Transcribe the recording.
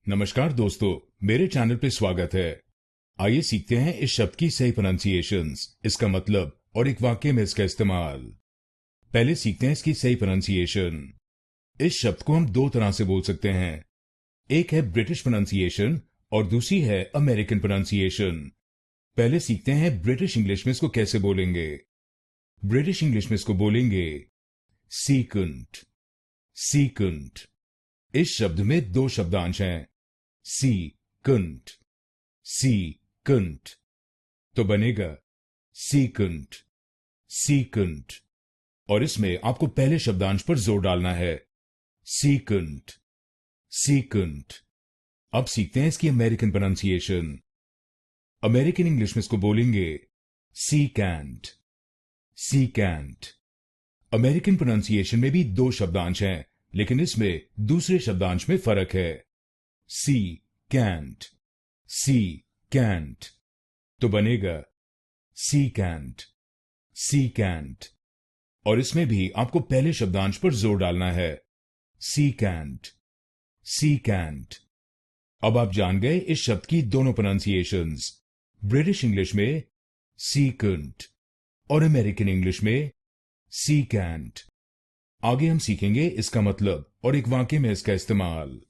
नमस्कार दोस्तों, मेरे चैनल पे स्वागत है। आइए सीखते हैं इस शब्द की सही प्रोनाउंसिएशंस, इसका मतलब और एक वाक्य में इसका इस्तेमाल। पहले सीखते हैं इसकी सही प्रोनाउंसिएशन। इस शब्द को हम दो तरह से बोल सकते हैं। एक है ब्रिटिश प्रोनाउंसिएशन और दूसरी है अमेरिकन प्रोनाउंसिएशन। पहले सीखते हैं ब्रिटिश इंग्लिश में इसको कैसे बोलेंगे। ब्रिटिश इंग्लिश में इसको बोलेंगे सीकंट। सीकंट। इस शब्द में दो शब्दांश हैं, सी कंट। सी कंट। तो बनेगा सीकंट। सीकंट। और इसमें आपको पहले शब्दांश पर जोर डालना है, सीकंट। सीकंट। अब सीखते हैं इसकी अमेरिकन प्रोनाउंसिएशन। अमेरिकन इंग्लिश में इसको बोलेंगे सी कैंट। सी कैंट। अमेरिकन प्रोनाउंसिएशन में भी दो शब्दांश हैं, लेकिन इसमें दूसरे शब्दांश में फर्क है, सी कैंट। सी कैंट। तो बनेगा सी कैंट। सी कैंट। और इसमें भी आपको पहले शब्दांश पर जोर डालना है, सी कैंट। सी कैंट। अब आप जान गए इस शब्द की दोनों प्रोनाउंसिएशंस। ब्रिटिश इंग्लिश में सी कैंट और अमेरिकन इंग्लिश में सी कैंट। आगे हम सीखेंगे इसका मतलब और एक वाक्य में इसका इस्तेमाल।